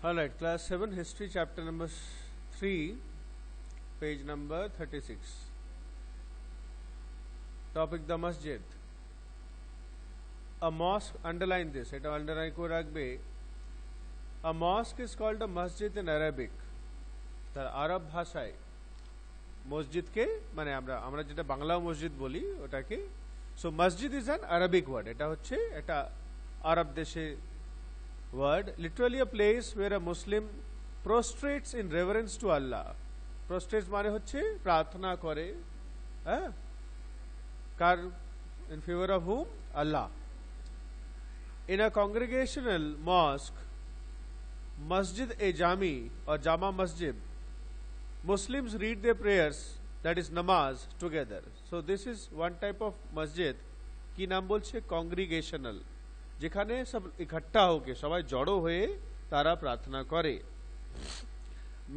Alright, class 7 history chapter number 3, page number 36. Topic the masjid. A mosque, underline this, eta underline ko rakhbe. A mosque is called a masjid in Arabic. তার আরব ভাষায় মসজিদকে মানে আমরা যেটা বাংলা মসজিদ বলি ওটাকে সো মসজিদ ইজ অ্যান আরবিক ওয়ার্ড এটা হচ্ছে এটা আরব দেশে word literally a place where a Muslim prostrates in reverence to Allah. Prostrates মানে হচ্ছে প্রার্থনা করে হ্যাঁ কার in favor of whom? Allah. In a congregational mosque, Masjid e Jami or Jama Masjid, Muslims read their prayers, that is namaz, together. So this is one type of masjid কি নাম বলছে congregational যেখানে সব ইকট্ঠা হোকে সবাই জড়ো হয়ে তারা প্রার্থনা করে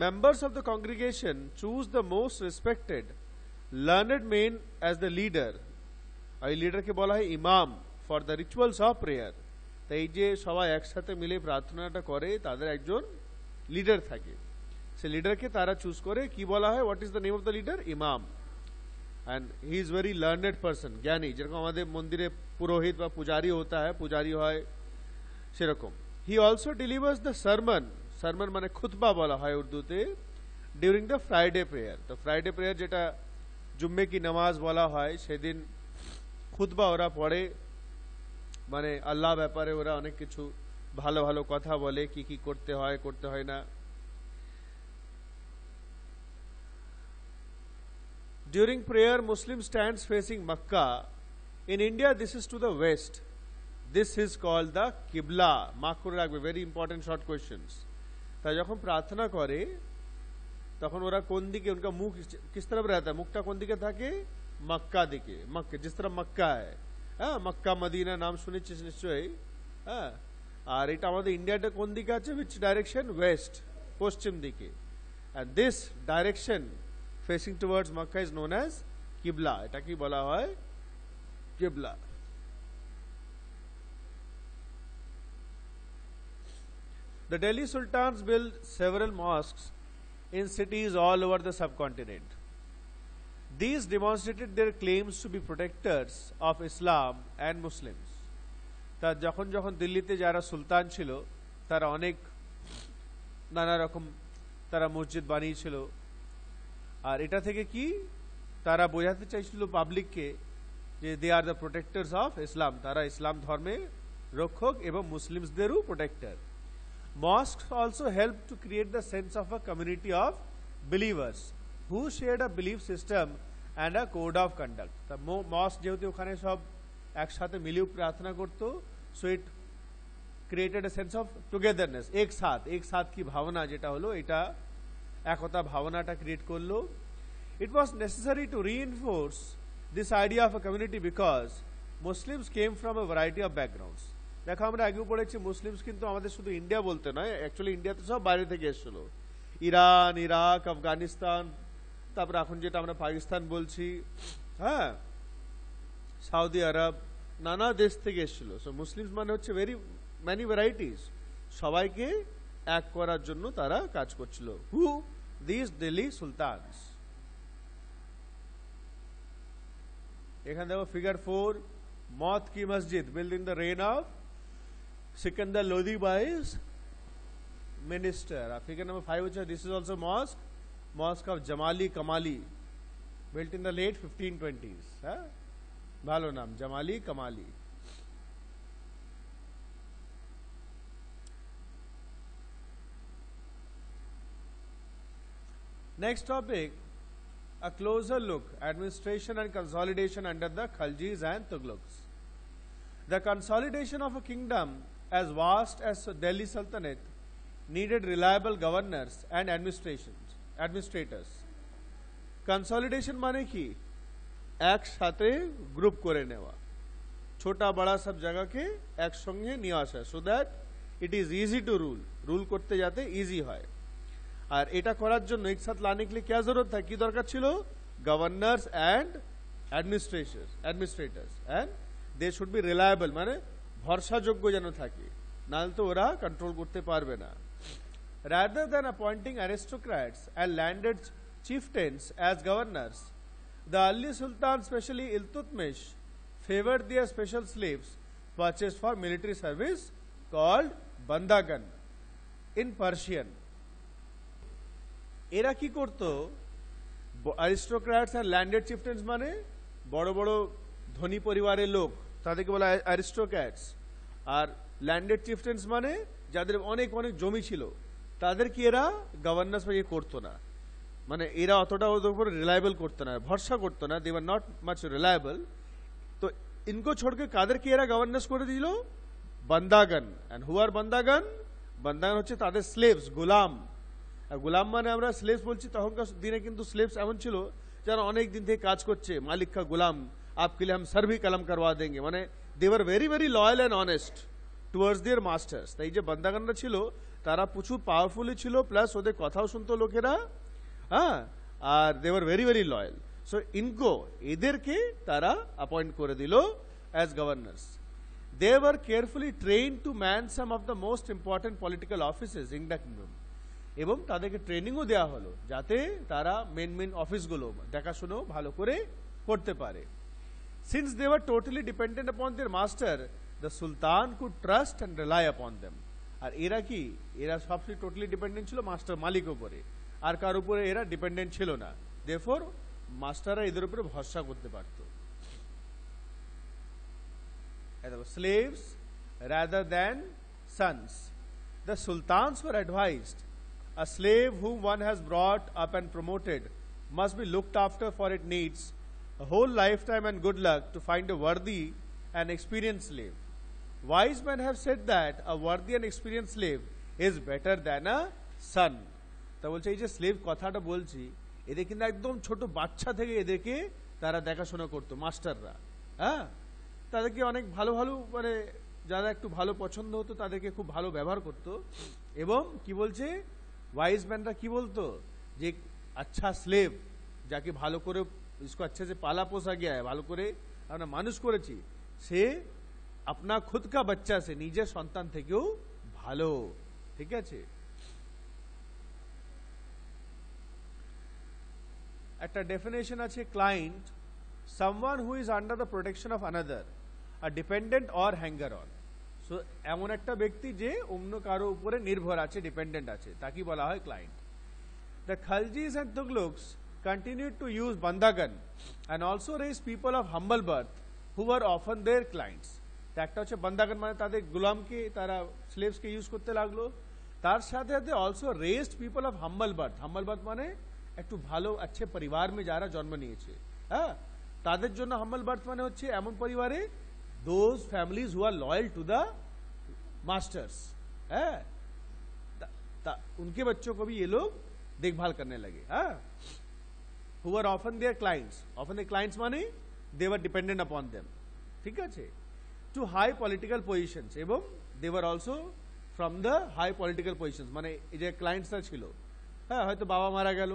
members of the congregation choose the most respected learned man as the leader এই লিডারকে বলা হয় ইমাম for the rituals of prayer তাই এই যে সবাই একসাথে মিলে প্রার্থনাটা করে তাদের একজন লিডার থাকে সেই লিডারকে তারা চুজ করে কি বলা হয় what is the name of the leader ইমাম and he is very learned person জ্ঞানী যেরকম আমাদের মন্দিরে পুরোহিত বা পূজারি হতা হয় পূজারি হয় সেরকম he also delivers the sermon মানে খুতবা বলা হয় উর্দুতে during the friday prayer তো ফ্রাইডে প্রেয়ার যেটা জুম্মে কি নামাজ বলা হয় সেদিন খুতবা ওরা পড়ে মানে আল্লাহ ব্যাপারে ওরা অনেক কিছু ভালো ভালো কথা বলে কি কি করতে হয় না During prayer, Muslim stands facing Makkah. In India, this is to the west. This is called the Qibla. Mark kore rakhbe, very important short questions. তা যখন প্রার্থনা করে তখন ওরা কোন দিকে उनका मुख किस तरफ रहता है मुखটা কোন দিকে থাকে মক্কা দিকে মক্কা जिस तरफ मक्का है হ্যাঁ মক্কা মদিনা নাম শুনেছিস নিশ্চয়ই হ্যাঁ আর এটা আমাদের ইন্ডিয়াতে কোন দিকে আছে which direction west পশ্চিম দিকে and this direction facing towards Makkah is known as Qibla. এটা কি বলা হয় Qibla. The Delhi Sultans built several mosques in cities all over the subcontinent. These demonstrated their claims to be protectors of Islam and Muslims. তা যখন যখন দিল্লিতে যারা সুলতান ছিল তারা অনেক নানা রকম তারা মসজিদ বানিয়েছিল আর এটা থেকে কি তারা বোঝাতে চাইছিল পাবলিককে যে দে আর দ্য প্রোটেক্টরস অফ ইসলাম তারা ইসলাম ধর্মের রক্ষক এবং মুসলিমসদেরও protector mosques also help to create the sense of a community of believers who shared a belief system and a code of conduct তা মস্ক যেহেতু ওখানে সব একসাথে মিলিয়ে প্রার্থনা করতো so it created a sense of togetherness এক সাথ কি ভাবনা যেটা হলো এটা একতা ভাবনাটা ক্রিয়েট করলো it was necessary to reinforce this idea of a community because Muslims came from a variety of backgrounds দেখো আমরা আগেও পড়েছি মুসলিমস কিন্তু আমাদের শুধু ইন্ডিয়া বলতে নয় অ্যাকচুয়ালি ইন্ডিয়াতে সব বাইরে থেকে এসেছিল ইরান ইরাক আফগানিস্তান তারপর এখন যেটা আমরা পাকিস্তান বলছি হ্যাঁ সৌদি আরব নানা দেশ থেকে এসেছিল সো মুসলিমস মানে হচ্ছে ভেরি মেনি ভ্যারাইটিস সবাইকে এক করার জন্য তারা কাজ করছিল হু দিস দিল্লি সুলতানস এখানে দেখো ফিগার 4 মত কি মসজিদ build in the reign of Sikandar Lodi vice minister আর ফিগার নাম্বার 5 হচ্ছে this is also mosque of Jamali Kamali built in the late 1520s হ্যাঁ ভালো নাম Jamali কামালি Next topic, a closer look, administration and consolidation under the Khaljis and Tughlaqs. The consolidation of a kingdom as vast as Delhi Sultanate needed reliable governors and administrators. Consolidation মানে কি একসাথে group করে নেওয়া ছোট বড় সব জায়গাকে একসঙ্গে নিয়ে আসা so that it is easy to rule করতে যাতে ইজি হয় আর এটা করার জন্য একসাথে লানে के लिए क्या जरूरत था কি দরকার ছিল governors and administrators and they should be reliable মানে ভরসাযোগ্য যেন থাকে নাহলে তো ওরা কন্ট্রোল করতে পারবে না Rather than appointing aristocrats and landed chieftains as governors, the early sultan, especially Iltutmish, favored their special slaves purchased for military service called bandagan in Persian. এরা কি করতো? অ্যারিস্টোক্র্যাটস অ্যান্ড ল্যান্ডেড চিফটেন্স মানে বড় বড় ধনী পরিবারের লোক, তাদেরকে বলা হয় অ্যারিস্টোক্র্যাটস। আর ল্যান্ডেড চিফটেন্স মানে যাদের অনেক অনেক জমি ছিল, তাদেরকে এরা গভর্নেন্স করতো না, মানে এরা অতটা ওদের উপর রিলায়েবল করতো না, ভরসা করতো না, they were not much reliable. তো ইনকো ছোড়কে কাদেরকে এরা গভর্নেন্স করে দিল? বান্দাগান। এন্ড হু আর বান্দাগান? বান্দাগান হচ্ছে তাদের স্লেভস, গোলাম। আর গোলাম মানে আমরা স্লেভস বলছি, তখনকার দিনে কিন্তু স্লেভস এমন ছিল যারা অনেক দিন থেকে কাজ করছে, মালিক কা গোলাম, আপকে লিয়ে হাম সর ভি কলম করওয়া দেंगे, মানে they were very very loyal and honest towards their masters. তাই যে বান্দাগানরা ছিল তারা প্রচুর পাওয়ারফুলি ছিল, প্লাস ওদের কথাও শুনতো লোকেরা, হ্যাঁ, আর they were very very loyal. So ইনকো এদেরকে তারা অ্যাপয়েন্ট করে দিল as governors. They were carefully trained to man some of the most important political offices in the kingdom. এবং তাদেরকে ট্রেনিংও দেওয়া হলো যাতে তারা মেন মেন অফিসগুলো দেখাশুনো ভালো করে করতে পারে। Since they were totally dependent upon their master, the sultan could trust and rely upon them. আর এরা কি? এরা সবসময় টোটালি ডিপেন্ডেন্ট ছিল মাস্টার মালিক উপরে, আর কার উপরে এরা ডিপেন্ডেন্ট ছিল না। Therefore মাস্টাররা এদের উপরে ভরসা করতে পারত। Slaves rather than sons. The sultans were advised, a slave whom one has brought up and promoted must be looked after, for it needs a whole lifetime and good luck to find a worthy and experienced slave. Wise men have said that a worthy and experienced slave is better than a son. তা বলছে এই যে slave কথাটা বলছি, এদের কিন্তু একদম ছোট বাচ্চা থেকে এদেরকে তারা দেখাশোনা করতো মাস্টাররা, হ্যাঁ, তাদেরকে অনেক ভালো ভালো, মানে যারা একটু ভালো পছন্দ হতো তাদেরকে খুব ভালো ব্যবহার করতো। এবং কি বলছে ওয়াইজ ম্যানরা কি বলতো, যে আচ্ছা স্লেভ যাকে ভালো করে इसको अच्छे से पाला पोसा गया है, ভালো করে আমরা মানুষ করেছি, সে আপনা খুদ কা বাচ্চা সে নিজের সন্তান থেকেও ভালো। ঠিক আছে, একটা ডেফিনেশন আছে client, someone who is under the protection of another, a dependent or hanger on. So এমন একটা ব্যক্তি যে অন্য কারো উপরে নির্ভর আছে, ডিপেন্ডেন্ট আছে, তাকে বলা হয় client. The Khaljis and Tughlaqs continued to use bandagan and also raised people of humble birth who were often their clients. একটা হচ্ছে বান্দাগান মানে তাদের গোলামকে, তারা স্লেভসকে ইউজ করতে লাগলো। তার সাথে সাথে also raised people of humble birth. Humble birth মানে একটু ভালো अच्छे পরিবার में যারা জন্ম নিয়েছে, হ্যাঁ, তাদের জন্য হাম্বল বার্থ মানে হচ্ছে এমন পরিবারে those families who are loyal to the masters, है, उनके बच्चों को भी ये लोग देखभाल करने लगे, who were often their clients. Often their clients माने they were dependent upon them, ठीक है, to high political positions, एवं they were also from the high political positions, माने ये clients ता छिलो, হয়তো বাবা মারা গেল,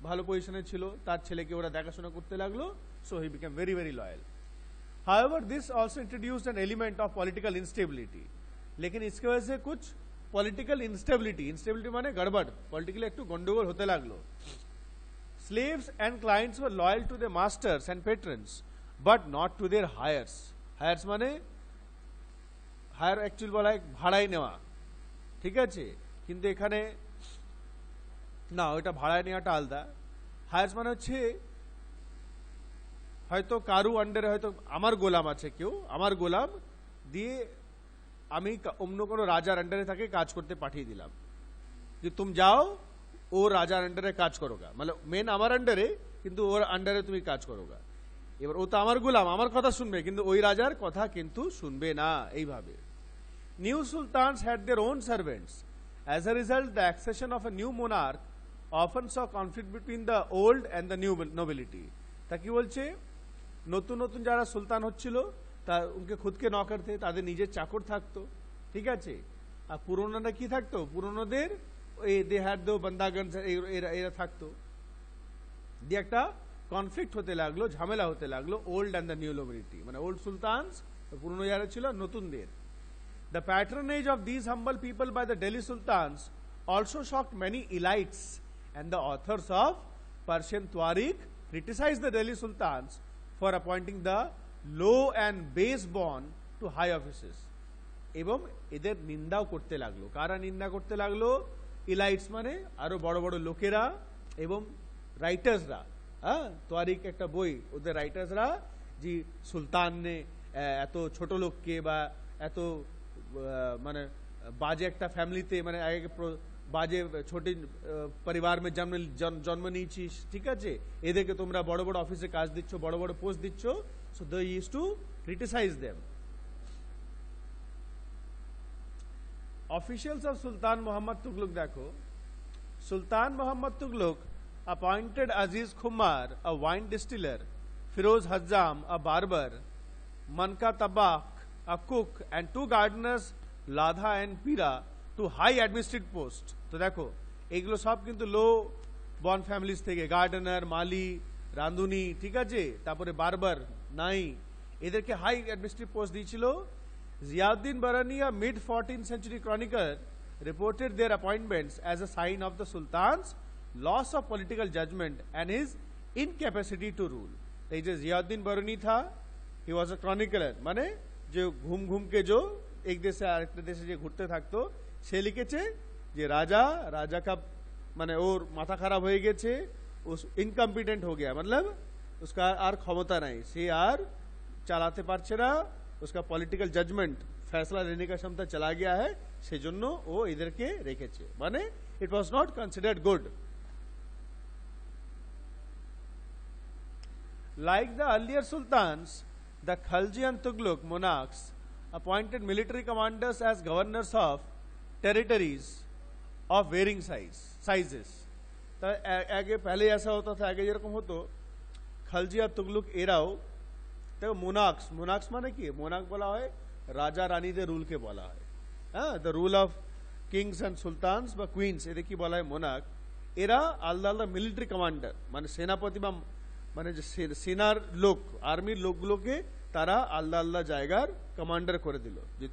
ভালো পজিশনে ছিল, তার ছেলেকে ওরা দেখাশোনা করতে লাগলো, so he became very very loyal. However, this also introduced an element of political instability. लेकिन इसके वजह से कुछ पॉलिटिकल इंस्टेबिलिटी माने गड़बड़, पॉलिटिकली একটু গন্ডগোল হতে লাগলো। Slaves and clients were loyal to their masters and patrons, but not to their hires. Hires মানে হায়ার অ্যাকচুয়ালি বলা হয় ভাড়ায় নেওয়া, ঠিক আছে, কিন্তু এখানে না, ওটা ভাড়ায় নেওয়াটা আলাদা। হায়ার্স মানে হচ্ছে হয়তো কারু আন্ডারে হয়তো আমার গোলাম আছে, কেউ আমার গোলাম দিয়ে আমি অন্য কোনো রাজার আন্ডারে তাকে কাজ করতে পাঠিয়ে দিলাম, যে তুমি যাও ও রাজার আন্ডারে কাজ করোগা, মানে মেন আমার আন্ডারে কিন্তু ওর আন্ডারে তুমি কাজ করোগা। এবার ও তো আমার গোলাম, আমার কথা শুনবে, কিন্তু ওই রাজার কথা কিন্তু শুনবে না, এইভাবে। New sultans had their own servants. As a result the accession of a new Monarch often saw conflict between the old and the new nobility. তা কি বলছে, নতুন নতুন যারা সুলতান হচ্ছিল তা উনকে খুদকে নকর थे, তাদের নিজের চাকর থাকতো, ঠিক আছে, আর পুরনোরা কি থাকতো, পুরনোদের দে হ্যাড দো বান্দাগান এরা থাকতো, দিয়ে একটা কনফ্লিক্ট হতে লাগলো, ঝামেলা হতে লাগলো old and the new nobility, মানে ওল্ড সুলতানস, পুরনো যারা ছিল, নতুনদের। The patronage of these humble people by the Delhi sultans also shocked many elites, and the authors of Persian Tariq criticized the Delhi Sultans for appointing the low and base born to high offices. এবং এদের নিন্দাও করতে লাগলো। কারা নিন্দা করতে লাগলো? ইলাইটস মানে আরো বড় বড় লোকেরা এবং রাইটার্সরা। হ্যাঁ, তারিক একটা বই, ওদের রাইটার্সরা যে সুলতান ने এত ছোট লোককে বা এত মানে বাজে একটা ফ্যামিলিতে মানে বাজে ছোট পরিবার में জন্ম নিয়েছিস, ঠিক আছে, এদেরকে তোমরা বড় বড় অফিসে কাজ দিচ্ছ, বড় বড় পোস্ট দিচ্ছ। So they used to criticise them. Officials of Sultan Muhammad Tughlaq देखो, Sultan Muhammad Tughlaq appointed Aziz Khumar, a wine distiller, Firoz Hajjam, a barber, Manka Tabak, a cook, and 2 gardeners, Ladha and Pira, to high administrative post. तो देखो এগুলো সব কিন্তু লো born families থেকে, gardener, মালি, রাঁধুনি, ঠিক আছে, তারপরে বারবার নাই, এদেরকে হাই অ্যাডমিনিস্ট্রেটিভ পোস্ট দিয়েছিল। Ziauddin Barani, a mid-14th century chronicler, reported their appointments as a sign of the Sultan's loss of political judgment and his incapacity to rule. এই যে জিয়াউদ্দিন বারানি था, he was a chronicler, মানে যে ঘুম ঘুম के जो एक देश से আরেকটা দেশে যে ঘুরতে থাকতো, সে লিখেছে যে রাজা का মানে ওর মাথা খারাপ হয়ে গেছে, उस इनकम्पिटेंट हो गया, मतलब उसका আর ক্ষমতা নাই, সে আর চালাতে পারছে না, उसका पॉलिटिकल जजमेंट फैसला लेने का क्षमता चला गया है, সেজন্য ও এদেরকে রেখেছে, মানে it was not considered good. Like the earlier sultans, the Khalji and Tughlaq monarchs appointed military commanders as governors of territories of varying sizes. तो आगे पहले ऐसा होता था, आगे যেরকম হতো খালজি আর তুগলক এরাও দেখো মোনাক্স মানে কি? মোনাক বলা হয় রাজা রানীদের রুলকে বলা হয়। হ্যাঁ, the rule of kings and sultans বা কুইন্স, এদের কি বলা হয়? মোনাক। এরা আলাদা আলাদা মিলিটারি কমান্ডার, মানে সেনাপতি বা মানে যে সেনার লোক, আর্মির লোকগুলোকে তারা আলাদা আলাদা জায়গার কমান্ডার করে দিল, যে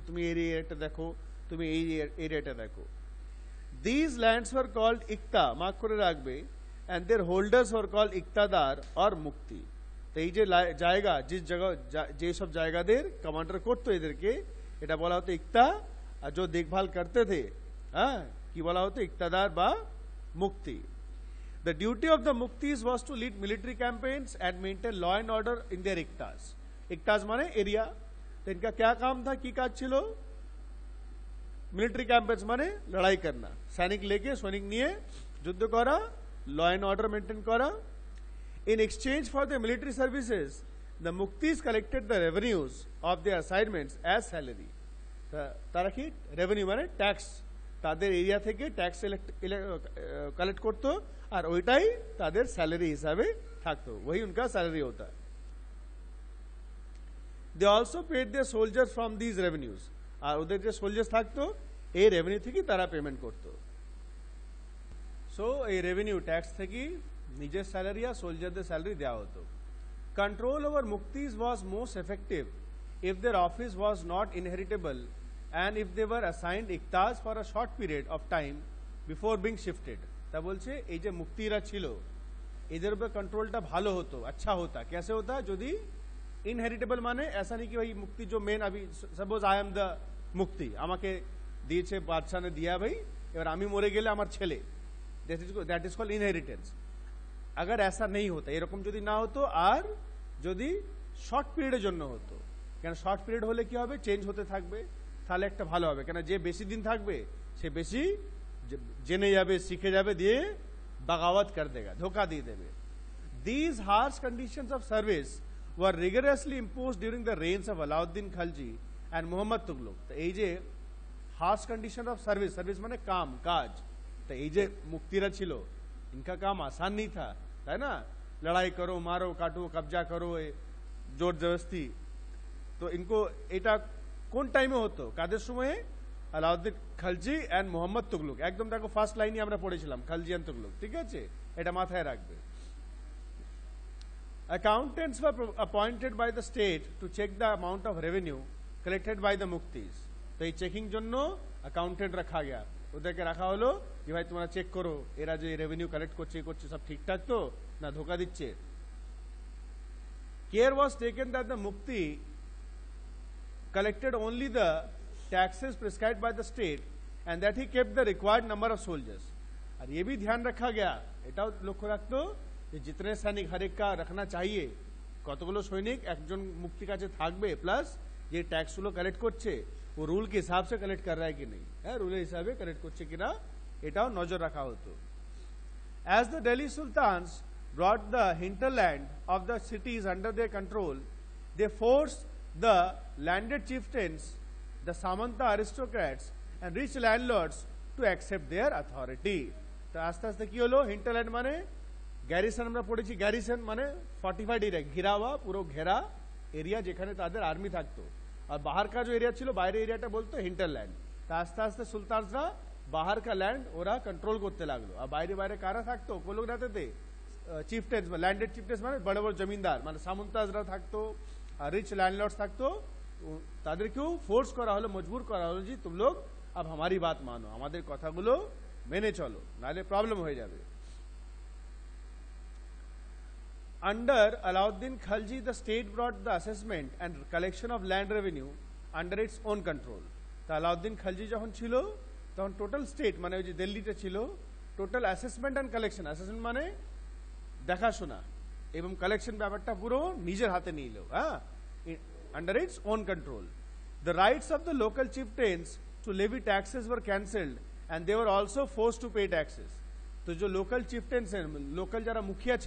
তুমি এই এরিয়াটা দেখো, তুমি এই এরিয়াটা দেখো। This lands were called iqta, mark করে রাখবে, and their holders were called iqtadar और মুক্তি। তো এই যে জায়গা, যে সব জায়গাদের কমান্ডার করতো এদেরকে, এটা বলা হতো ইকতা, আর जो देखभाल करते थे, হ্যাঁ, কি বলা হতো? ইকতাদার বা মুক্তি। The duty of the muktis was to lead military campaigns and maintain law and order in their iktas. Iktas माने एरिया। तो इनका क्या काम था, की काज छिलो? मिलिट्री कैंपेन्स माने लड़ाई करना, सैनिक लेके सैनिक निये युद्ध करा, लॉ एंड ऑर्डर मेंटेन करा। In exchange for their military services, the muktis collected the revenues of their assignments as salary. তারা কি রেভিনিউ মানে ট্যাক্স, তাদের এরিয়া থেকে ট্যাক্স কালেক্ট করতো, আর ওইটাই তাদের স্যালারি হিসাবে থাকতো, वही उनका স্যালারি होता है। They also paid their soldiers from these revenues, আর ওদের যে সোলজার্স থাকতো এই রেভিনিউ থেকে তারা পেমেন্ট করতো। সো এই রেভিনিউ ট্যাক্স থেকে নিজের স্যালারি আর সোলজারদের স্যালারি দেওয়া হতো। Control over muqtis was most effective if their office was not inheritable and if they were assigned iktas for a short period of time before being shifted। তা বলছে এই যে মুক্তিরা ছিল এদের উপর কন্ট্রোলটা ভালো হতো, अच्छा होता। कैसे होता? যদি ইনহেরিটেবল মানে ऐसा नहीं कि भाई मुक्ति जो मेन अभी सपोज आई एम द মুক্তি, আমাকে দিয়েছে বাদশাহ ने दिया भाई, এবার আমি মরে গেলে আমার ছেলে, দ্যাট ইজ কল্ড ইনহেরিটেন্স। अगर ऐसा नहीं होता, এরকম যদি না হতো, আর যদি শর্ট পিরিয়ডের জন্য হতো, কেন শর্ট পিরিয়ড হলে কি হবে? চেঞ্জ হতে থাকবে, তাহলে একটা ভালো হবে, কেন যে বেশি দিন থাকবে সে বেশি জেনে যাবে, শিখে যাবে, দিয়ে বাগাওয়াত কর দেগা, ধোকা দিয়ে দেবে। These harsh conditions of service were rigorously imposed during the reigns of Alauddin Khalji and Muhammad Tughlaq। তো এই যে harsh condition of service, service মানে কাম কাজ, তো এই যে মুক্তিরা ছিল इनका काम आसान नहीं था, है ना? लड़ाई करो, मारो, काटो, कब्जा करो, जोर जबरदस्ती। तो इनको এটা কোন টাইমে হতো? কাদের সময়ে? আলাউদ্দিন খালজি এন্ড মোহাম্মদ তুগলক। একদম দেখো ফার্স্ট লাইনই আমরা পড়েছিলাম, খালজি এন্ড তুগলক, ঠিক আছে? এটা মাথায় রাখবে। Accountants were appointed by the state to check the amount of revenue collected by the muktis। তো এই চেকিং জন্য অ্যাকাউন্টেন্ট রাখা গয়া। ওদেরকে রাখা হলো যে ভাই তোমরা চেক করো এরা যে রেভিনিউ কালেক্ট করছে করছে সব ঠিকঠাক তো না ধোকা দিচ্ছে। Care was taken that the মুক্তি collected only the taxes prescribed by the state and that he kept the required number of soldiers। और ये भी ध्यान रखा गया, এটাও লক্ষ্য রাখতো যে जितने सैनिक हर एक का रखना चाहिए, কতগুলো সৈনিক একজন মুক্তি কাছে থাকবে, প্লাস যে ট্যাক্সগুলো কালেক্ট করছে ও রুল के हिसाब से कलेक्ट कर रहा है कि नहीं, হ্যাঁ রুলের হিসাবে কালেক্ট করছে কিনা এটাও নজর রাখা হতো। As the Delhi Sultans brought the hinterland of the cities under their control, they forced the landed chieftains, the Samanta aristocrats and rich landlords to accept their authority। তো আস্তে আস্তে কি হলো, হিন্টারল্যান্ড মানে গ্যারিসন, আমরা পড়েছি গ্যারিসন মানে fortified area, ঘেরা हुआ পুরো ঘেরা এরিয়া যেখানে তাদের আর্মি থাকতো, আর বাহার কা যে এরিয়া ছিল বাইরের এরিয়াটা বলতো হিন্টারল্যান্ড। তা আস্তে আস্তে সুলতানরা বাহার কা ল্যান্ড ওরা কন্ট্রোল করতে লাগলো, আর বাইরে বাইরে কারা থাকতো, কোন লোক रहते थे চিফটেন্স, ল্যান্ডেড চিফটেন্স মানে বড় বড় জমিদার মানে সামন্তাজরা থাকতো, আর রিচ ল্যান্ডলর্ডস থাকতো, তাদেরকেও ফোর্স করা হলো, মজবুর করা হলো যে तुम लोग अब हमारी बात मानो, আমাদের কথাগুলো মেনে চলো, নাহলে প্রবলেম হয়ে যাবে। Under Alauddin Khalji, the state brought the assessment and collection of land revenue under its own control। তা আলাউদ্দিন খালজি যখন ছিল তখন টোটাল স্টেট মানে ওই যে দিল্লিতে ছিল, total assessment and collection, assessment মানে দেখাশোনা এবং কালেকশন ব্যাপারটা পুরো নিজের হাতে নিয়ে এলো, হ্যাঁ under its own control। The rights of the local chieftains to levy taxes were cancelled and they were also forced to pay taxes। তো যে লোকাল চিফটেন্স, লোকাল যারা মুখিয়া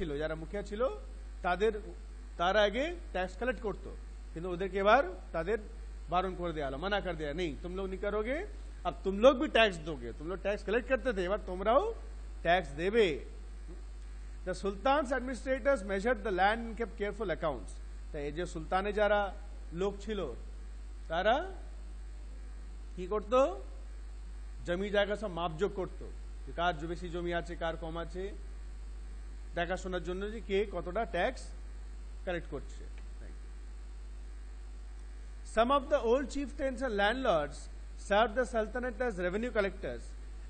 ছিল তারা আগে ট্যাক্স কালেক্ট করতো, কিন্তু ওদেরকে এবার তাদের বারণ করে দেওয়া হলো, মানা कर दिया नहीं तुम लोग नहीं करोगे, अब तुम लोग भी टैक्स दोगे, तुम लोग टैक्स कलेक्ट करते थे এবার তোমরাও ট্যাক্স দেবে। The sultan's administrators measured the land and kept careful accounts। তো এই যে সুলতানে যারা লোক ছিল তারা কি করতো, জমি জায়গা সব মাপজোক করতো, কার বেশি জমি আছে কার কম আছে, দেখাশোনার জন্য যে কে কতটা ট্যাক্স কালেক্ট করছে। Some of the old chieftains and landlords served the sultanate as revenue collectors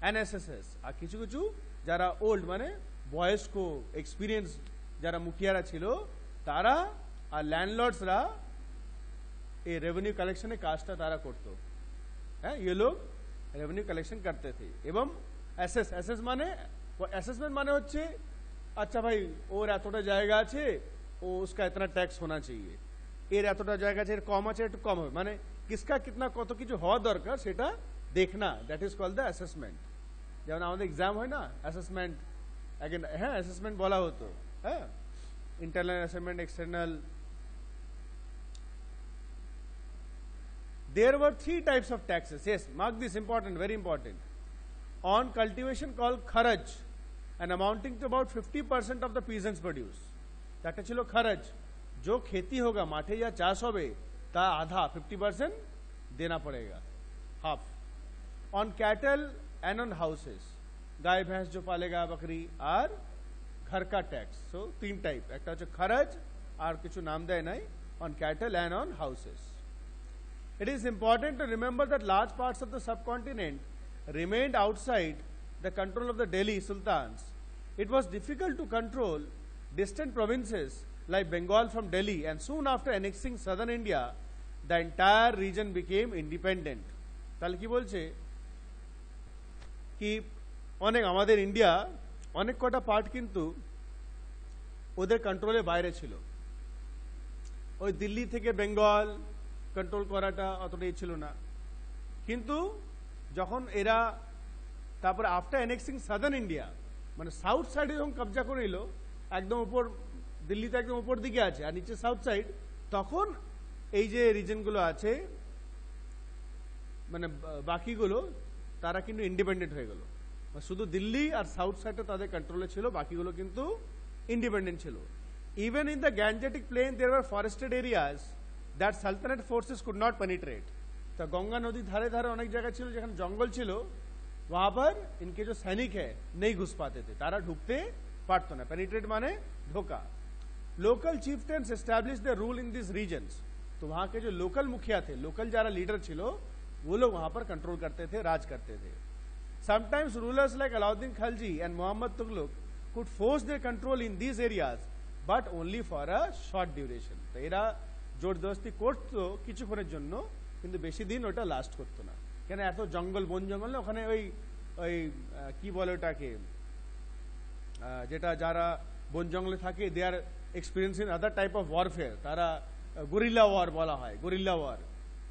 and assessors। আর কিছু কিছু যারা ওল্ড মানে বয়স্ক এক্সপিরিয়েন্স যারা মুখিয়ারা ছিল তারা আর ল্যান্ডলর্ডসরা এই রেভিনিউ কালেকশনের কাজটা তারা করতো, হ্যাঁ ये लोग रेवेन्यू कलेक्शन करते थे। एवं एसेस माने असेसमेंट माने হচ্ছে আচ্ছা ভাই ওর এতটা জায়গা আছে ও उसका इतना टैक्स होना चाहिए, এর এতটা জায়গা আছে এর কম আছে একটু কম হবে, মানে किसका कितना কত কিছু হওয়া দরকার সেটা देखना, that is called the assessment. যেমন আমাদের एग्जाम হয় না অ্যাসেসমেন্ট, अगेन হ্যাঁ অ্যাসেসমেন্ট বলা হতো, হ্যাঁ internal assessment external. There were 3 types of taxes, yes mark this, important, very important। On cultivation called kharaj and amounting to about 50% of the peasants produce, that chilo kharaj, jo kheti hoga माठे या चाष होबे ता आधा 50% देना पड़ेगा, half। On cattle and on houses, गाय भैंस जो पालेगा बकरी और घर का टैक्स, so 3 टाइप, एक হচ্ছে खरज और কিছু নাম দেয় নাই, on cattle and on houses। It is important to remember that large parts of the subcontinent remained outside the control of the Delhi Sultans। It was difficult to control distant provinces like Bengal from Delhi, and soon after annexing southern India, the entire region became independent। তাহলে কি বলছে কি অনেক আমাদের India অনেক কটা part কিন্তু ওদের কন্ট্রোলের বাইরে ছিল, ওই দিল্লি থেকে বেঙ্গল কন্ট্রোল করাটা অতটাই ছিল না, কিন্তু যখন এরা তারপরে আফটার অ্যানেক্সিং সাদার্ন ইন্ডিয়া মানে সাউথ সাইডে যখন কবজা করে নিল, একদম উপর দিল্লিতে একদম উপর দিকে আছে আর নিচে সাউথ সাইড, তখন এই যে রিজনগুলো আছে মানে বাকিগুলো তারা কিন্তু ইন্ডিপেন্ডেন্ট হয়ে গেল, শুধু দিল্লি আর সাউথ সাইডে তাদের কন্ট্রোলে ছিল, বাকিগুলো কিন্তু ইন্ডিপেন্ডেন্ট ছিল। Even in the Gangetic plain there were forested areas that sultanate forces could not penetrate। तो गंगा नदी धारे धारे अनेक जगह ছিল যেখানে জঙ্গল ছিল, वहां पर इनके जो सैनिक है नहीं घुस पाते थे, तारा ढुकते पारतो ना, पेनिट्रेट माने ढोका। Local chieftains established their rule in these regions। तो वहां के जो लोकल मुखिया थे, लोकल जारा लीडर छिलो वो लोग वहां पर कंट्रोल करते थे, राज करते थे। Sometimes rulers like Alauddin Khalji and Muhammad Tughlaq could force their control in these areas, but only for a short duration. তো এরা জোরদস্তি করতো কিছুক্ষণের জন্য, কিন্তু বেশি দিন ওটা লাস্ট করতো না। কেন? এত জঙ্গল, বন জঙ্গল না ওখানে, ওই ওই কি বলে ওটাকে, যেটা যারা বন জঙ্গলে থাকে, they are experiencing other type of warfare, তারা গরিল্লা ওয়ার বলা হয়, গরিল্লা ওয়ার।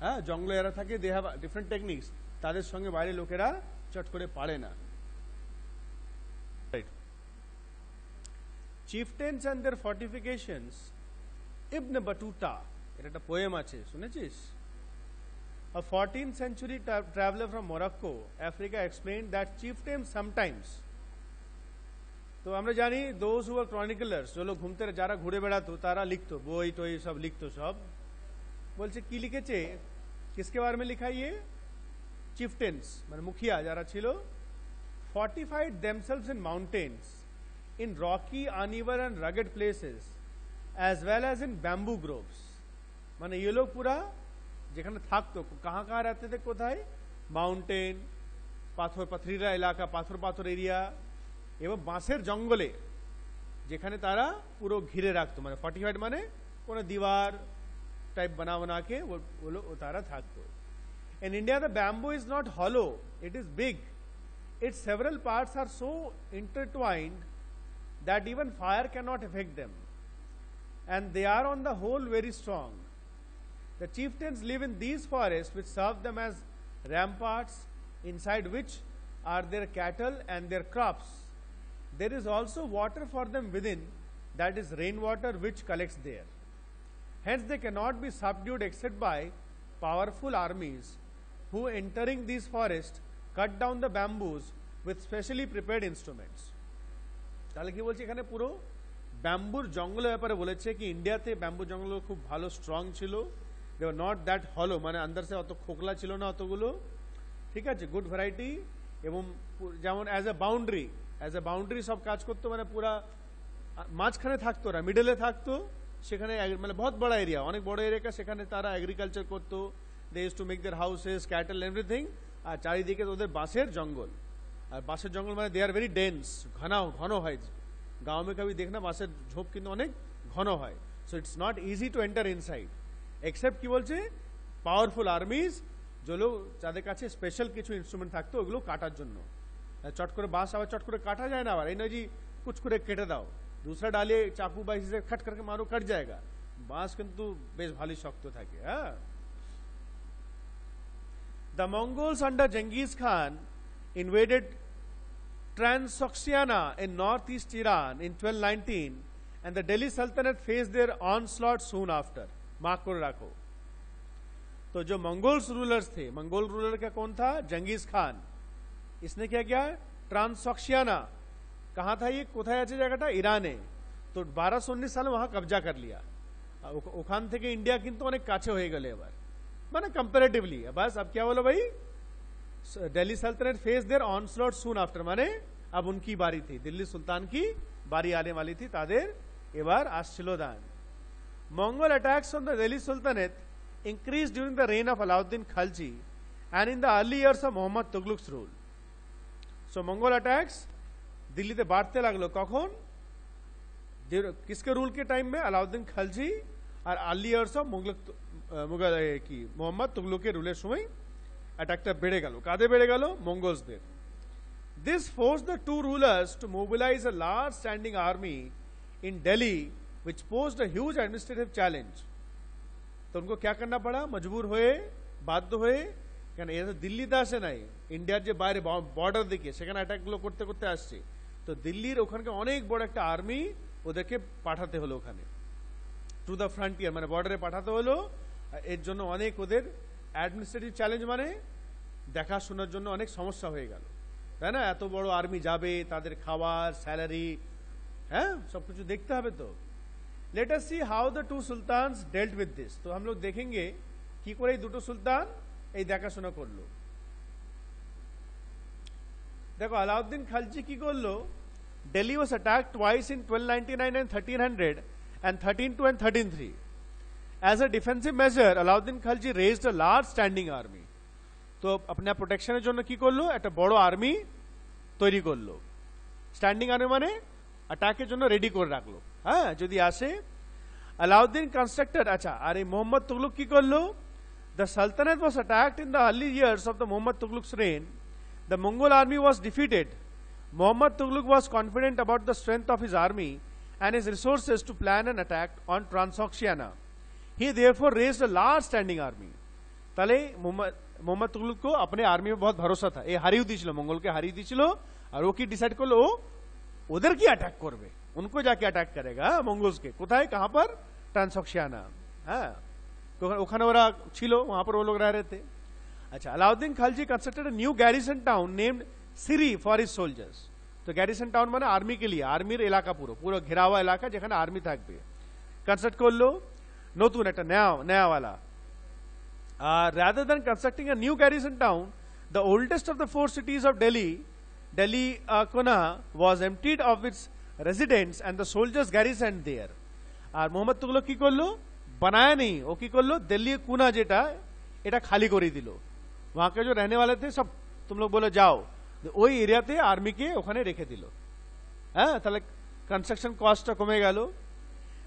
হ্যাঁ, জঙ্গলে এরা থাকে, দে হ্যাভ ডিফারেন্ট টেকনিক্স, তাদের সঙ্গে বাইরে লোকেরা চট করে পারে না। Chieftains and their fortifications. Ibn Battuta, এর একটা পোয়েম আছে, শুনেছিস? A 14th century traveler from Morocco, Africa, explained that chieftains sometimes, তো আমরা জানি those who were chroniclers, जो लोग घूमते যারা ঘুরে বেড়াতো, তারা লিখতো বই টই সব লিখতো সব। বলছে কি লিখেছে, किसके बारे में लिखा ये? chieftains মানে মুখিয়া যারা ছিল, fortified themselves in mountains, in rocky, uneven and rugged places, as well as in bamboo groves. মানে ये लोग पूरा যেখানে থাকতো, कहाँ कहाँ रहते थे, কোথায়? মাউন্টেন, পাথর পাথরিলা এলাকা, পাথর পাথর এরিয়া এবং বাঁশের জঙ্গলে, যেখানে তারা পুরো ঘিরে রাখতো। মানে ফর্টিফাইড মানে কোনো দিওয়ার টাইপ बना बना के वो তারা থাকতো। In India, the bamboo is not hollow; it is big. Its several parts are so intertwined that even fire cannot affect them, and they are on the whole very strong. The chieftains live in these forests, which serve them as ramparts, inside which are their cattle and their crops. There is also water for them within, that is rainwater, which collects there. Hence they cannot be subdued except by powerful armies, who entering these forests cut down the bamboos with specially prepared instruments. তাহলে কি বলছে এখানে, পুরো ব্যাম্বুর জঙ্গলের ব্যাপারে বলেছে কি ইন্ডিয়াতে ব্যাম্বু জঙ্গল খুব ভালো স্ট্রং ছিল, দে ওয়ার নট দ্যাট হলো, মানে আন্দার সে অত খোকলা ছিল না অতগুলো, ঠিক আছে, গুড ভ্যারাইটি, এবং যেমন অ্যাজ এ বাউন্ডারি সব কাজ করতো, মানে পুরা মাঝখানে থাকতো, ওরা মিডলে থাকতো, সেখানে মানে বহুত বড় এরিয়া, অনেক বড় এরিয়া, সেখানে তারা এগ্রিকালচার করতো, they use to make their houses, cattle, everything, আর চারিদিকে ওদের বাঁশের জঙ্গল। আর বাঁশের জঙ্গল মানে দে আর ভেরি ডেন্স, ঘন হয়। গাঁও में कभी देखना বাঁশের ঝোপ কিন্তু অনেক ঘন হয়, so it's not easy to enter inside, except কি বলছে পাওয়ারফুল আর্মিজ, যেগুলো যাদের কাছে স্পেশাল কিছু ইনস্ট্রুমেন্ট থাকতো ওগুলো কাটার জন্য। চট করে বাঁশ আবার চট করে কাটা যায় না, আবার এই নয় যে কুচ করে কেটে দাও, दूसरा डालिए चाकू বা इसे खट करके मारो कट जाएगा, बांस কিন্তু বেশ ভালোই শক্ত থাকে। হ্যাঁ, The Mongols under Genghis Khan invaded Transoxiana in northeast Iran in 1219, and the Delhi Sultanate faced their onslaught soon after. Mark कर रखो। तो जो मंगोल्स रूलर्स थे, मंगोल रूलर का कौन था? जंगीज खान। इसने क्या किया? ट्रांसॉक्सियाना, कहाँ था ये, কোথায় আছে জায়গাটা? ইরানে। তো 1219 সালে वहां कब्जा कर लिया। ওখান থেকে ইন্ডিয়া কিন্তু অনেক কাছে হয়ে গেল এবার, মানে কম্পারেটিভলি। बस अब क्या बोलो भाई, दिल्ली सल्तनत face their onslaught soon after, মানে अब उनकी बारी थी, दिल्ली सुल्तान की बारी आने वाली थी, তাদের এবার আসছিল দান। Mongol attacks on the Delhi Sultanate increased during the reign of Alauddin Khalji and in the early years of Muhammad Tughlaq's rule. So Mongol attacks দিল্লিতে বাড়তে লাগলো কখন? किसके रूल के टाइम में? अलाउद्दीन खलजी और अर्ली ইয়ার্স অফ মুঘল কি মোহাম্মদ তুগলকের রুলের সময় অ্যাটাকটা বেড়ে গেল। কাদের বেড়ে গেল? মঙ্গোলসদের। This forced the two rulers to mobilize a large standing army in Delhi, which posed a huge administrative challenge. तो उनको क्या करना पड़ा? मजबूर हुए, বাধ্য হয়ে, কেন এরা তো দিল্লিতে আসে নাই, ইন্ডিয়ার যে বাইরে বর্ডার দিকে সেখানে অ্যাটাকগুলো করতে করতে আসছে, তো দিল্লির ওখানকার অনেক বড় একটা আর্মি ওদেরকে পাঠাতে হলো ওখানে, টু দ্য ফ্রন্টিয়ার, মানে বর্ডারে পাঠাতে হলো। এর জন্য অনেক ওদের অ্যাডমিনিস্ট্রেটিভ চ্যালেঞ্জ, মানে দেখাশোনার জন্য অনেক সমস্যা হয়ে গেল, তাই না? এত বড় আর্মি যাবে, তাদের খাবার, স্যালারি, হ্যাঁ, সবকিছু দেখতে হবে তো। Let us see how the two sultans dealt with this. तो हम लोग देखेंगे কি করে এই দুটো সুলতান এই দেখাশোনা করলো। দেখো আলাউদ্দিন খালজি কি করলো? Delhi was attacked twice in 1299 and 1300 and 1302 and 1303. As a defensive measure, Alauddin Khalji raised a large standing army. তো আপনার প্রোটেকশনের জন্য কি করলো, একটা বড় আর্মি তৈরি করলো। স্ট্যান্ডিং আর্মি মানে অ্যাটাকের জন্য রেডি করে রাখলো, হ্যাঁ যদি আসে। আলাউদ্দিন কনস্ট্রাক্টেড, আচ্ছা আর এই মোহাম্মদ তুগলক কি করলো, the sultanate was attacked in the early years of the Mohammad Tughlaq's reign. The Mongol army was defeated. Muhammad Tughlaq was confident about the strength of his army and his resources to plan an attack on Transoxiana. He therefore raised a large standing army. তাহলে মোহাম্মদ তুগলক को अपने army में बहुत भरोसा था। ये हारिয়ে দিয়েছিল, মঙ্গলকে হারিয়ে দিয়েছিল, আর ও কি ডিসাইড করলো, ও ওদের কি অ্যাটাক করবে, उनको जाके अटैक करेगा मंगोल्स के। কোথায়, कहां पर, ट्रांसोक्सियाना, হ্যাঁ তো ওখানে ওরা ছিল, वहां पर वो लोग रह रहे थे। अच्छा, Alauddin Khilji constructed a new garrison town named Siri for his soldiers. তো গ্যারিসন টাউন মানে আর্মি কে লিয়ে, আর্মির এলাকা, পুরো পুরো ঘেরাওয়া এলাকা যেখানে আর্মি থাকবে, কনস্ট্রাক্ট করলো নতুন একটা নয়াওয়ালা। আর rather than constructing a new garrison town, the oldest of the 4 cities of Delhi Kona was emptied of its residents and the soldiers garrisoned there. আর মোহাম্মদ তুগলক কি করলো, বানায়া নেই, ও কি করলো, দিল্লি কুনা যেটা এটা খালি করে দিল। वहां के जो रहने वाले थे सब तुम लोग बोलो जाओ, ওই এরিয়াতে আর্মিকে ওখানে রেখে দিল। হ্যাঁ, তাহলে কনস্ট্রাকশন কস্টটা কমে গেল।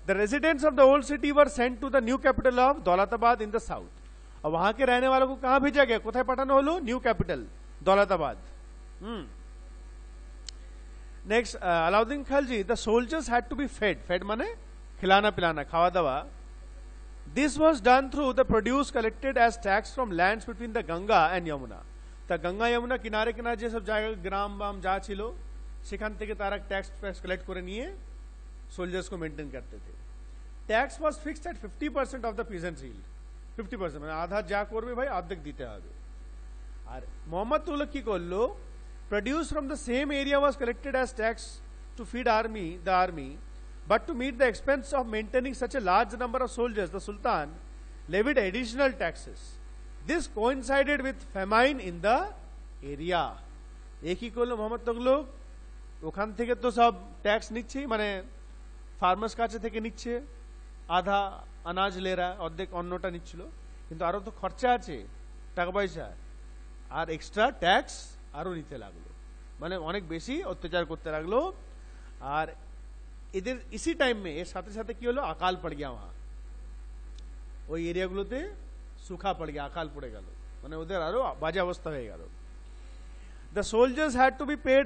The residents of the old city were sent to the new capital of Daulatabad in the south. और वहां के रहने वालों को कहां भेजा गया, কোথায় পাঠানো হলো, new capital Daulatabad. Next, Alauddin Khilji, the soldiers had to be fed माने खिलाना पिलाना, खावा दावा। This was done through the produce collected as tax from lands between the Ganga and Yamuna. তা গঙ্গা যমুনা কিনারে কিনারে যেসব জায়গা গ্রাম বাম যা ছিল সেখান থেকে তারা ট্যাক্স কালেক্ট করে নিয়ে সোলজার্স को মেনটেন করতে थे। Tax was fixed at 50% of the peasants healed. 50% মানে আধা যা করবে ভাই অর্ধেক দিতে হবে। আর মোহাম্মদ তুগলক কি করলো, produce from the same area was collected as tax to feed the army, but to meet the expense of maintaining such a large number of soldiers the sultan levied additional taxes. This coincided with famine in the area. एक ही করলো মোহাম্মদ তুগলক, ওখান থেকে তো সব tax নিচ্ছে, মানে farmers কাছে থেকে নিচ্ছে, আধা আনাজ লেরা, অর্ধেক অন্যটা নিচ্ছিল, কিন্তু আরো তো খরচা আছে টাকা পয়সা, আর এক্সট্রা ট্যাক্স আরো নিতে লাগলো, মানে অনেক বেশি অত্যাচার করতে লাগলো। আর এদের इसी টাইম में এর সাথে সাথে কি হলো, আকাল পড় গিয়া, वहां ওই এরিয়াগুলোতে सूखा पड़ गया, अकाल पड़े गल, मैंने उधर आरो बाजे अवस्था हो गल। The soldiers had to be paid.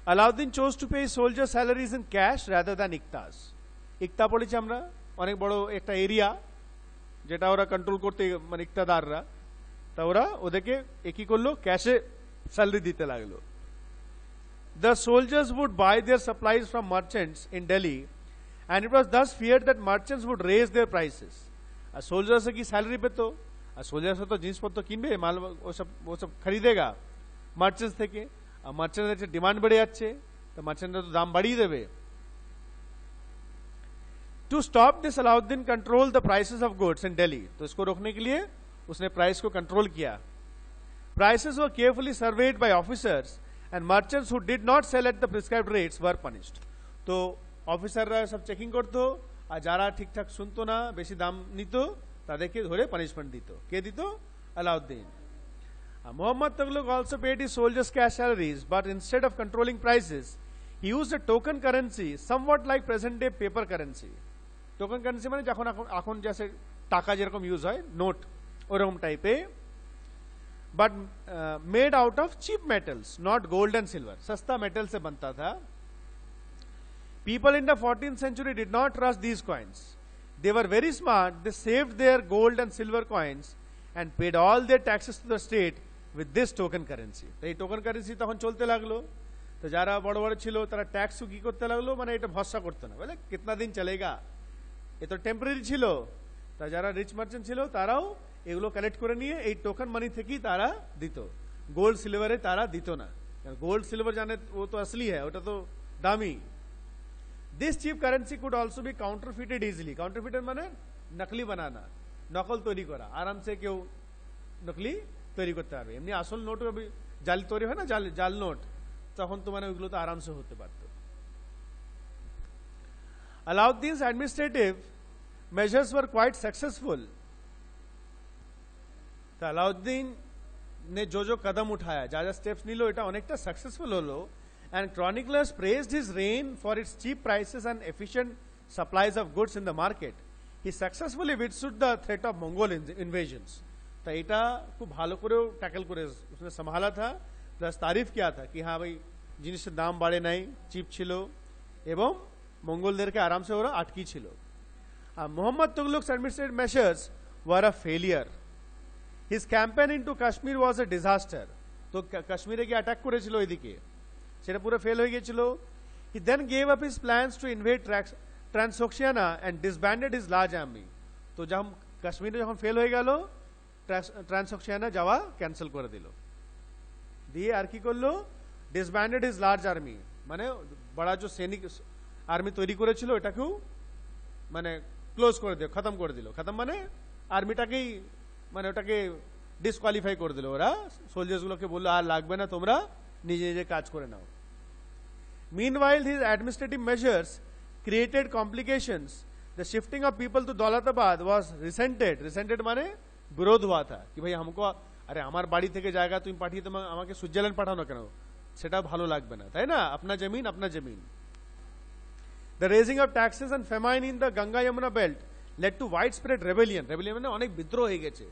Alauddin chose to pay soldiers' salaries in cash rather than iktas. ইকতা পড়েছি আমরা, অনেক বড় একটা এরিয়া যেটা ওরা কন্ট্রোল করতে, মানে ইকতাদাররা, তা ওরা ওদেরকে একই করলো, ক্যাশে স্যালারি দিতে লাগলো। The soldiers would buy their supplies from merchants in Delhi, and it was thus feared that merchants would raise their prices. আর সোলজার से की सैलरी पे तो, আর সোলজার से तो জিনিসপত্র কিনবে, মাল ও সব খরিদেগা মার্চেন্টস থেকে, আর মার্চেন্টদের ডিমান্ড বেড়ে যাচ্ছে, তো মার্চেন্টরা তো দাম বাড়িয়ে দেবে। To stop this Alauddin control the prices of goods in Delhi. तो इसको रोकने के लिए उसने प्राइस को कंट्रोल किया। Prices were carefully surveyed by officers and merchants who did not sell at the prescribed rates were punished. तो অফিসাররা সব চেকিং করতো, আর যারা ঠিকঠাক শুনতো না, বেশি দাম নিত, তাদেরকে ধরে পানিশমেন্ট দিত। কে দিত? Alauddin. Muhammad Tughlaq also paid his soldiers cash salaries, but instead of controlling prices, he used a token currency somewhat like present day paper currency. Token currency মানে যখন এখন जैसे টাকা যেরকম ইউজ হয়, নোট ওরকম টাইপে, but made out of cheap metals, not gold and silver. सस्ता मेटल से बनता था। People in the 14th century did not trust these coins. They were very smart. They saved their gold and silver coins and paid all their taxes to the state with this token currency. এই token currency তখন চলতে লাগলো। তো যারা বড় বড় ছিল তারা ট্যাক্স কি করতে লাগলো, মানে এটা ভরসা করতো না, বলে কিতনা দিন চলেগা, এ তো টেম্পোরারি ছিল। তা যারা রিচ মার্চেন্ট ছিল তারাও এগুলো কালেক্ট করে নিয়ে এই টোকেন মানি থেকেই তারা দিত, গোল্ড সিলভারে তারা দিত না। গোল্ড সিলভার জানে ও তো আসলি है, ওটা তো দামি। This cheap currency could also be counterfeited easily. Counterfeited মানে নকলি বানানা, নকল তৈরি করা, আরাম সে কেউ নকলি তৈরি করতে পারবে। এমনি আসল নোট জাল তৈরি হয় না, জাল নোট, তখন তো মানে ওইগুলো তো আরাম সে হতে পারত। Alauddin's administrative measures were quite successful. তো আলাউদ্দিন ने जो कदम उठाया जा स्टेप्स निलो এটা অনেকটা সাকসেসফুল হলো and chroniclers praised his reign for its cheap prices and efficient supplies of goods in the market. He successfully withstood the threat of Mongol invasions. तो এটা খুব ভালো করেও ট্যাকল করে उसने संभाला था, प्लस तारीफ किया था कि हाँ भाई জিনিসের দাম বাড়ে নাই, চিপ ছিল এবং মঙ্গলদেরকে আরামসে ওরা আটকি ছিল। Muhammad Tughlaq's administrative measures were a failure. His campaign into Kashmir was a disaster. তো কাশ্মীরে গিয়ে অ্যাটাক করেছিল ওইদিকে, সেটা পুরো ফেল হয়ে গিয়েছিল। He then gave up his plans to invade Transoxiana and disbanded his large army. তো যখন কাশ্মীরে যখন ফেল হয়ে গেল, ট্রান্সঅক্সিয়ানা যাওয়া ক্যান্সেল করে দিল, দিয়ে আর কি করলো, ডিসব্যান্ডেড হিজ লার্জ আর্মি, মানে বড় যে সৈনিক আর্মি তৈরি করেছিল এটাকেও মানে ক্লোজ করে দিল, খতম করে দিল। খতম মানে আর্মিটাকেই মানে ওটাকে ডিসকোয়ালিফাই করে দিল। ওরা সোলজার্স গুলোকে বললো আর লাগবে না, তোমরা নিজে নিজে কাজ করে নাও। Meanwhile, his administrative measures created complications. The shifting of people to Daulatabad was resented. Resented মানে বিরোধ हुआ था कि भाई हमको अरे আমার বাড়ি থেকে জায়গা তুমি পাঠিয়ে তো আমাকে সুইজারল্যান্ড পাঠাও না কেন, সেটা ভালো লাগবে না, তাই না? अपना जमीन। The raising of taxes and famine in the Ganga Yamuna belt led to widespread rebellion. Rebellion মানে অনেক বিদ্রোহ হয়ে গেছে,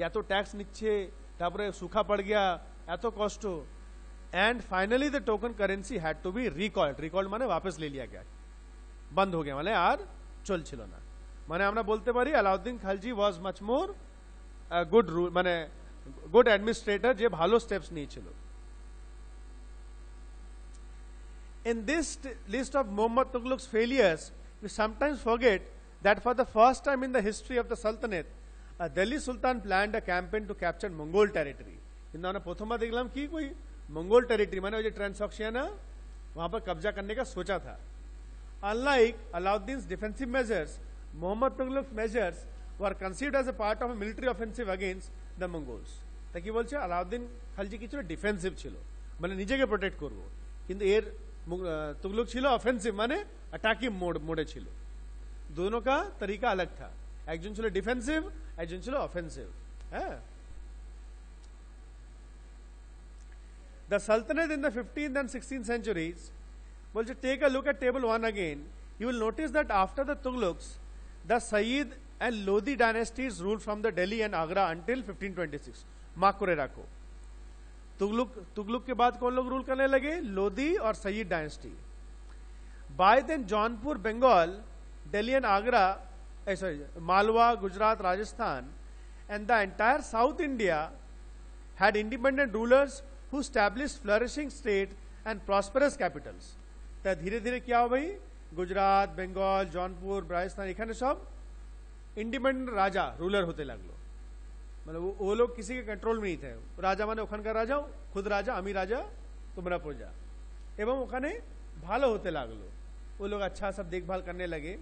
এত ট্যাক্স নিচ্ছে, তারপরে সুখা পড় গিয়া, এত কষ্ট। And finally the token currency had to be recalled. Recalled মানে वापस ले लिया गया, बंद हो गया, মানে আর চলছিল না। মানে আমরা বলতে পারি Alauddin Khalji was much more good rule, মানে good administrator, যে ভালো স্টেপস নিয়েছিল। In this list of Muhammad Tughlaq's failures, we sometimes forget that for the first time in the history of the Sultanate, a Delhi Sultan planned a campaign to capture Mongol territory. কিন্তু আমরা প্রথমবার দেখলাম কি कोई Mongol territory माने जो Transoxiana वहां पर कब्जा करने का सोचा था। Unlike Alauddin's defensive measures, Muhammad Tughlaq's measures were conceived as a part of a military offensive against the Mongols. তা কি বলছে, আলাউদ্দিন খালজি কি ছিল, ডিফেন্সিভ ছিল, মানে নিজেকে প্রোটেক্ট করব, কিন্তু এর तुगलक ছিল অফেন্সিভ, মানে অ্যাটাকিং মোডে ছিল। दोनों का तरीका अलग था, একজন ছিল ডিফেন্সিভ, একজন ছিল অফেন্সিভ। হ্যাঁ, the Sultanate in the 15th and 16th centuries, well, just take a look at table 1 again. You will notice that after the Tughlaqs, the Sayyid and Lodi dynasties ruled from the Delhi and Agra until 1526. Mark करे रखो, तुगलक के बाद कौन लोग rule करने लगे, लोधी और Sayyid dynasty. By then Jaunpur Bengal, Delhi and Agra, Malwa, Gujarat, Rajasthan and the entire South India had independent rulers who established flourishing state and prosperous capitals. ता धीरे धीरे क्या हो भाई, गुजरात, बंगाल, जौनपुर, राजस्थान এখানে সব इंडिपेंडेंट राजा रूलर होते लगलो, मतलब वो लोग किसी के कंट्रोल में नहीं थे। राजा माने ওখানকার রাজা, खुद राजा, আমি রাজা, তোমরা প্রজা, এবং ওখানে ভালো হতে লাগলো, वो लोग अच्छा सब देखभाल करने लगे।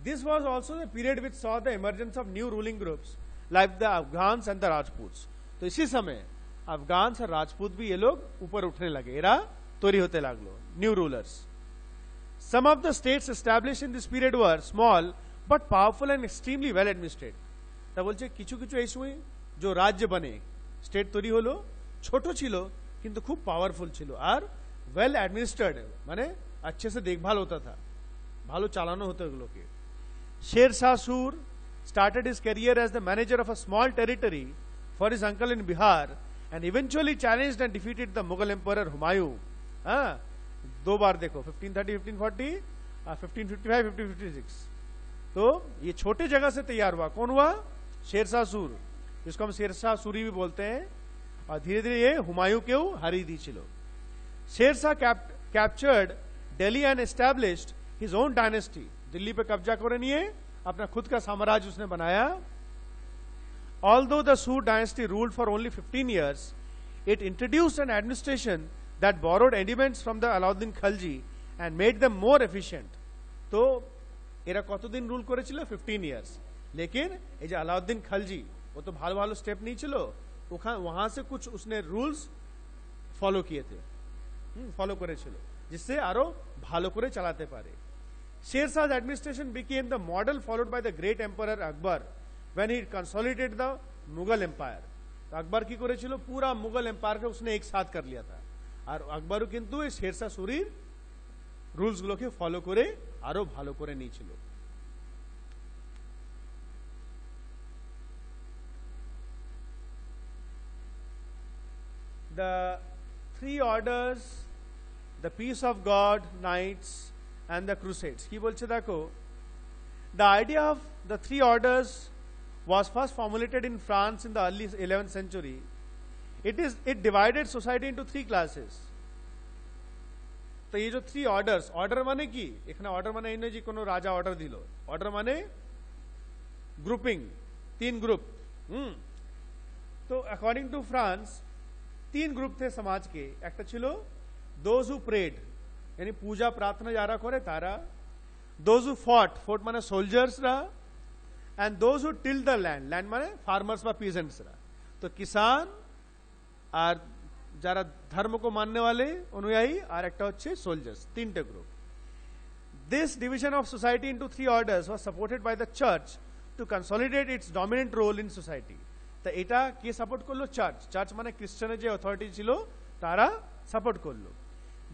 This was also the period which saw the emergence of new ruling groups like the Afghans and the Rajputs. तो इसी समय अफगान और राजपूत भी ये लोग ऊपर उठने लगे, एरा तोरी होते लागलो, new rulers. Some of the states established in this period were small but powerful and extremely well administered. তা বলছে কিছু কিছু এই সময় जो राज्य बने, स्टेट तोरी হলো, ছোট ছিল কিন্তু খুব পাওয়ারফুল ছিল আর वेल एडमिनिस्टर्ड, माने अच्छे से देखभाल होता था, ভালো চালানো হতো এগুলোকে। शेर शाह सूर started his career as the manager of a small territory for his uncle in Bihar and eventually challenged and defeated the Mughal emperor Humayun. दो बार देखो, 1530, 1540, 1555, 1556। तो ये छोटे जगह से तैयार हुआ, कौन हुआ, शेरशाह सूर, जिसको हम शेरशाह सूरी भी बोलते हैं, और धीरे धीरे ये हुमायूं क्यों हरी दी चिलो। Sher Shah captured Delhi and established his own dynasty, Delhi पे कब्जा करे नहीं है, अपना खुद का साम्राज्य उसने बनाया। Although the Sood dynasty ruled for only 15 years, it introduced an administration that borrowed elements from the Alauddin Khalji and made them more efficient. तो এরা কতদিন রুল করেছিল, 15 years। लेकिन ये जो अलाउद्दीन खलजी, वो तो भालो भालो स्टेप नहीं चलो, वहां से कुछ उसने रूल्स फॉलो किए थे, फॉलो करे चलो, जिससे आरो भालो करे चलाते पारे। Shershah's administration became the model followed by the great emperor Akbar when he consolidated the Mughal empire. तो अकबर की करेছিল पूरा मुगल एम्पायर के उसने एक साथ कर लिया था। আর আকবরও কিন্তু এই শেরশাহ সুরির রুলস গুলোকে ফলো করে আরো ভালো করে নিয়েছিল। The three orders, the peace of God, knights and the crusades, কি বলছে দেখো, the idea of the three orders was first formulated in France in the early 11th century. It divided society into three classes. तो ये जो three orders, order माने की এখানে order माने এই নয় যে কোনো রাজা অর্ডার দিল, অর্ডার মানে গ্রুপিং, तीन ग्रुप। तो अकॉर्डिंग टू फ्रांस तीन ग्रुप थे समाज के। একটা ছিল दोज हु प्रेड यानी पूजा प्रार्थना যারা করে তারা, दोज हु फॉट, फोर्ट माने सोल्जर्सরা, and those who till the land, land माने फार्मर्स বা পিজেন্টসরা। तो किसान আর যারা ধর্ম को मानने वाले अनुयायी और একটা হচ্ছে সোলজার্স, তিনটে group. This division of society into three orders was supported by the church to consolidate its dominant role in society. তো এটা কে সাপোর্ট করলো? চার্চ। চার্চ মানে খ্রিস্টানের যে অথরিটি ছিল তারা সাপোর্ট করলো।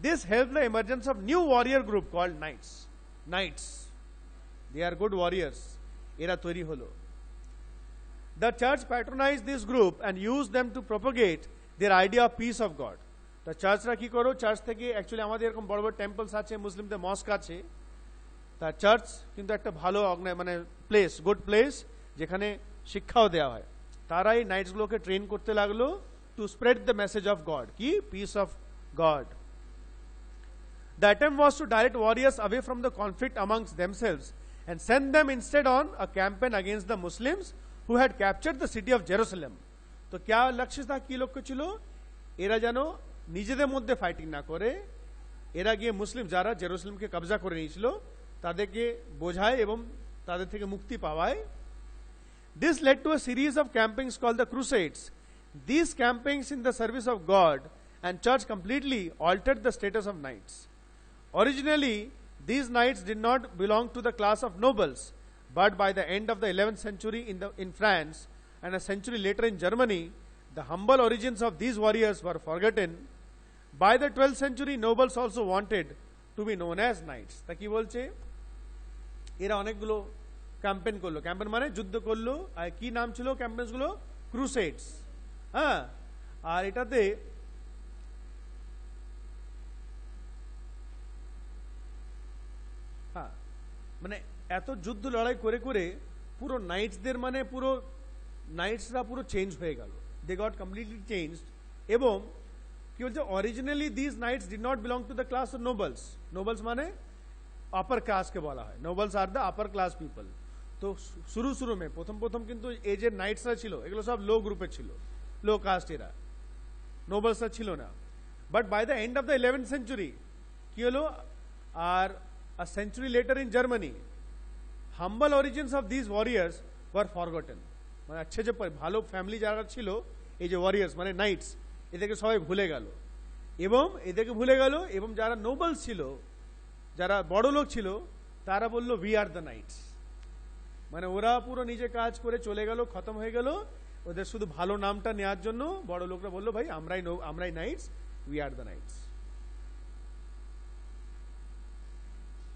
This helped the emergence of new warrior group called knights. Knights, they are good warriors, এরা তৈরি হলো। The church patronized this group and used them to propagate their idea of peace of God. তো চার্চরা কি করো, church থেকে actually আমাদের এরকম বড় বড় টেম্পলস আছে, মুসলিমদের মস্ক আছে, তা চার্চ কিন্তু একটা ভালো মানে প্লেস, গুড প্লেস, যেখানে শিক্ষাও দেওয়া হয়। তারা এই নাইটসগুলোকে ট্রেন করতে লাগলো to spread the message of God, কি peace of God. The attempt was to direct warriors away from the conflict amongst themselves and send them instead on a campaign against the Muslims who had captured the city of Jerusalem. তো क्या লক্ষ্য था, কি লক্ষ্য ছিল? এরা যেন নিজেদের মধ্যে ফাইটিং না করে, এরা গিয়ে মুসলিম যারা জেরুসালেমকে কবজা করে নিয়েছিল তাদেরকে বোঝায় এবং তাদের থেকে মুক্তি পাওয়ায়। This led to a series of campaigns called the Crusades. These campaigns in the service of God and church completely altered the status of knights. Originally, these knights did not belong to the class of nobles, but by the end of the 11th century in France and a century later in Germany, the humble origins of these warriors were forgotten. By the 12th century, nobles also wanted to be known as knights. তা কি বলছে, এরা অনেকগুলো campaign করলো, campaign মানে যুদ্ধ করলো, আর কি নাম ছিল ক্যাম্পেনস গুলো? ক্রুসেডস। হ্যাঁ, আর এটাতে হ্যাঁ মানে এত যুদ্ধ লড়াই করে করে পুরো নাইটসদের মানে পুরো নাইটসরা পুরো চেঞ্জ হয়ে গেল, দে গট কমপ্লিটলি চেঞ্জড। এবং কি বলছে, originally this knights did not belong to the class of nobles. Nobles মানে আপার ক্লাসকে বলা হয়, nobles are the upper class people. তো শুরু শুরু মে প্রথম কিন্তু এই যে নাইটসরা ছিল এগুলো সব লো গ্রুপের ছিল, লো কাস্ট, এরা নোবেলসরা ছিল না। But by the end of the 11th century কি হলো, আর a century later in Germany, humble origins of these warriors were forgotten. মানে আচ্ছা যে ভালো ফ্যামিলি যারা ছিল এই যে ওয়ারিয়ার্স মানে নাইটস, এদেরকে সবাই ভুলে গেল এবং যারা নোবেল ছিল, যারা বড় লোক ছিল, তারা বলল উই আর দ্য নাইটস। মানে ওরা পুরো নিজে কাজ করে চলে গেল, খতম হয়ে গেল। ওদের শুধু ভালো নামটা নেওয়ার জন্য বড় লোকরা বললো ভাই আমরাই নাইটস, উই আর দ্য নাইটস।